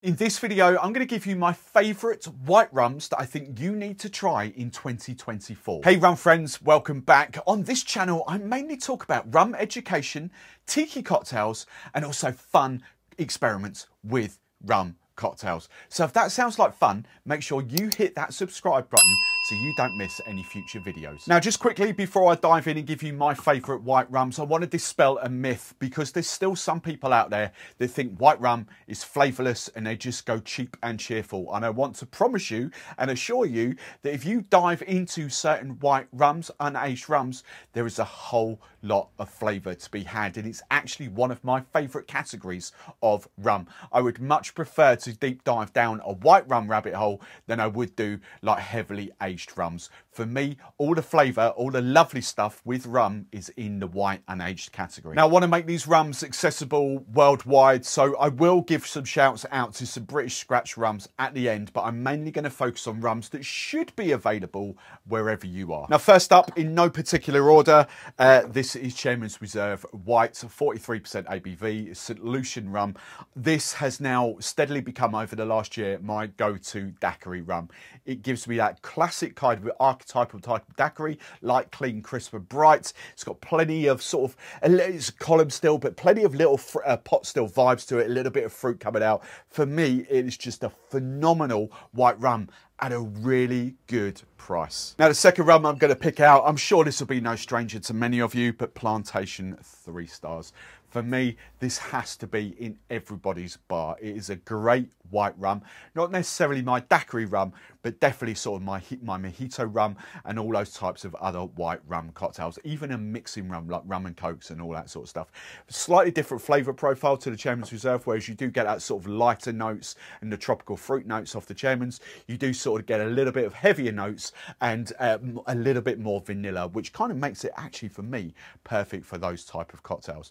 In this video, I'm going to give you my favourite white rums that I think you need to try in 2024. Hey rum friends, welcome back. On this channel, I mainly talk about rum education, tiki cocktails, and also fun experiments with rum cocktails. So if that sounds like fun, make sure you hit that subscribe button so you don't miss any future videos. Now, just quickly before I dive in and give you my favourite white rums, I want to dispel a myth because there's still some people out there that think white rum is flavourless and they just go cheap and cheerful. And I want to promise you and assure you that if you dive into certain white rums, unaged rums, there is a whole lot of flavour to be had, and it's actually one of my favourite categories of rum. I would much prefer to deep dive down a white rum rabbit hole than I would do like heavily aged rums. For me, all the flavour, all the lovely stuff with rum is in the white unaged category. Now, I want to make these rums accessible worldwide, so I will give some shouts out to some British scratch rums at the end, but I'm mainly going to focus on rums that should be available wherever you are. Now, first up, in no particular order, this is Chairman's Reserve White, 43% ABV, St. Lucian rum. This has now steadily become, over the last year, my go-to daiquiri rum. It gives me that classic kind of archetypal type of daiquiri, light, clean, crisp and bright. It's got plenty of sort of, it's column still, but plenty of little pot still vibes to it, a little bit of fruit coming out. For me, it is just a phenomenal white rum at a really good price. Now, the second rum I'm going to pick out, I'm sure this will be no stranger to many of you, but Plantation 3 stars. For me, this has to be in everybody's bar. It is a great white rum. Not necessarily my daiquiri rum, but definitely sort of my mojito rum and all those types of other white rum cocktails. Even a mixing rum like rum and cokes and all that sort of stuff. Slightly different flavour profile to the Chairman's Reserve, whereas you do get that sort of lighter notes and the tropical fruit notes off the Chairman's. You do sort of get a little bit of heavier notes and a little bit more vanilla, which kind of makes it actually, for me, perfect for those type of cocktails.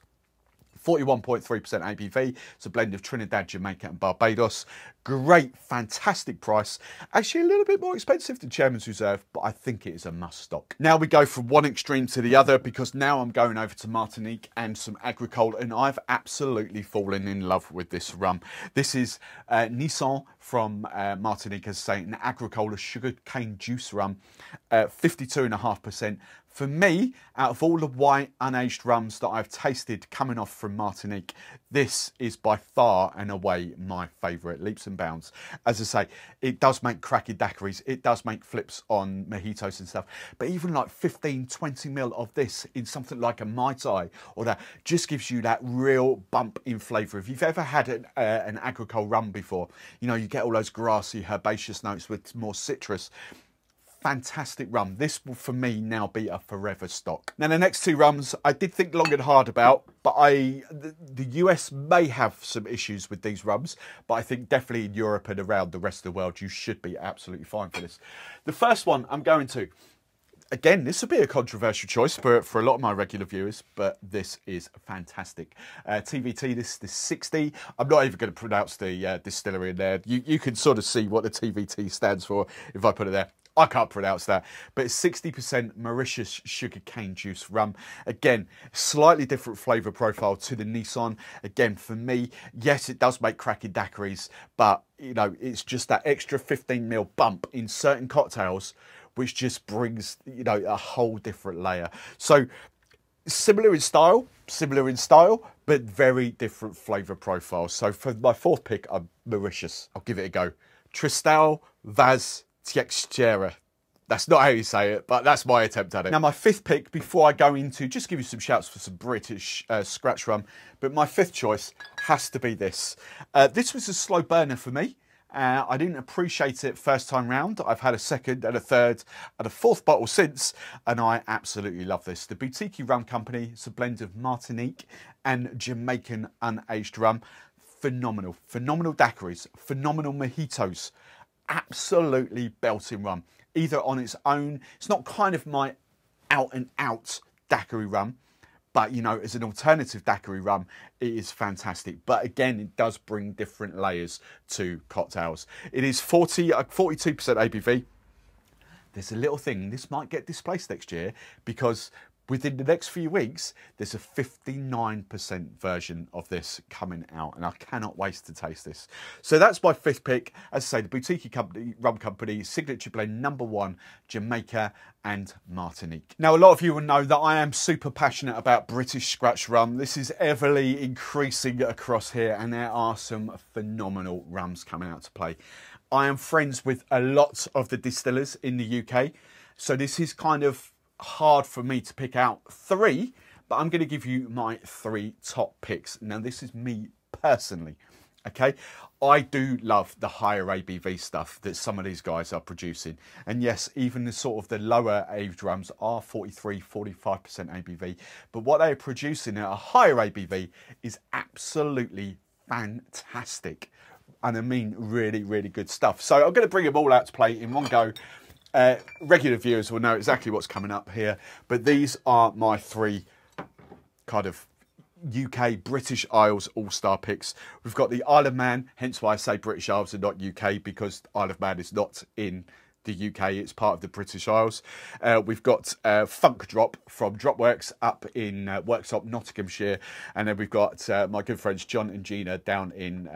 41.3% ABV. It's a blend of Trinidad, Jamaica and Barbados. Great, fantastic price. Actually a little bit more expensive than Chairman's Reserve, but I think it is a must stock. Now we go from one extreme to the other, because now I'm going over to Martinique and some Agricole, and I've absolutely fallen in love with this rum. This is Nissan from Martinique, as I say, an Agricole sugar cane juice rum, 52.5%. For me, out of all the white unaged rums that I've tasted coming off from Martinique, this is by far and away my favourite, leaps and bounds. As I say, it does make cracking daiquiris, it does make flips on mojitos and stuff, but even like 15, 20 ml of this in something like a Mai Tai or that just gives you that real bump in flavour. If you've ever had an Agricole rum before, you know, you get all those grassy, herbaceous notes with more citrus. Fantastic rum. This will, for me, now be a forever stock. Now, the next two rums I did think long and hard about, but the US may have some issues with these rums, but I think definitely in Europe and around the rest of the world, you should be absolutely fine for this. The first one I'm going to, again, this will be a controversial choice for a lot of my regular viewers, but this is fantastic. TVT, this is the 60. I'm not even going to pronounce the distillery in there. You can sort of see what the TVT stands for if I put it there. I can't pronounce that, but it's 60% Mauritius sugar cane juice rum. Again, slightly different flavour profile to the Nissan. Again, for me, yes, it does make cracking daiquiris, but, you know, it's just that extra 15 ml bump in certain cocktails, which just brings, you know, a whole different layer. So, similar in style, but very different flavour profile. So, for my fourth pick, I'm Mauritius. I'll give it a go. Tristan Vaz Textura. That's not how you say it, but that's my attempt at it. Now, my fifth pick, before I go into, just give you some shouts for some British scratch rum, but my fifth choice has to be this. This was a slow burner for me. I didn't appreciate it first time round. I've had a second and a third and a fourth bottle since, and I absolutely love this. The Boutique Rum Company, it's a blend of Martinique and Jamaican unaged rum. Phenomenal, phenomenal daiquiris, phenomenal mojitos. Absolutely belting rum, either on its own. It's not kind of my out and out daiquiri rum, but, you know, as an alternative daiquiri rum, it is fantastic. But again, it does bring different layers to cocktails. It is 42% ABV. There's a little thing, this might get displaced next year, because within the next few weeks, there's a 59% version of this coming out, and I cannot wait to taste this. So that's my fifth pick. As I say, the Boutique Rum Company, signature blend #1, Jamaica and Martinique. Now, a lot of you will know that I am super passionate about British scratch rum. This is everly increasing across here, and there are some phenomenal rums coming out to play. I am friends with a lot of the distillers in the UK, so this is kind of hard for me to pick out 3, but I'm going to give you my 3 top picks. Now, this is me personally, okay? I do love the higher ABV stuff that some of these guys are producing. And yes, even the sort of the lower aged rums are 43, 45% ABV, but what they're producing at a higher ABV is absolutely fantastic. And I mean really, really good stuff. So I'm going to bring them all out to play in one go. Regular viewers will know exactly what's coming up here, but these are my 3 kind of UK British Isles all-star picks. We've got the Isle of Man, hence why I say British Isles and not UK, because Isle of Man is not in the UK, it's part of the British Isles. We've got Funk Drop from Dropworks up in Worksop, Nottinghamshire, and then we've got my good friends John and Gina down in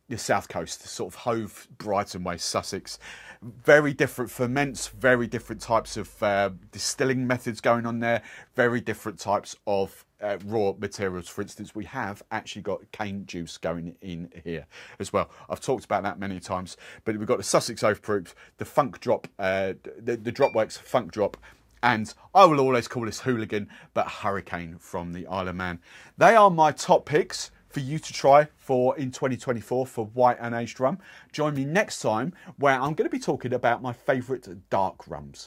the south coast, sort of Hove, Brighton way, Sussex. Very different ferments, very different types of distilling methods going on there, very different types of raw materials. For instance, we have actually got cane juice going in here as well. I've talked about that many times, but we've got the Sussex Overproof, the Funk Drop, the Dropworks Funk Drop, and I will always call this Hooligan, but Hurricane from the Isle of Man. They are my top picks for you to try for in 2024 for white and aged rum. Join me next time where I'm going to be talking about my favourite dark rums.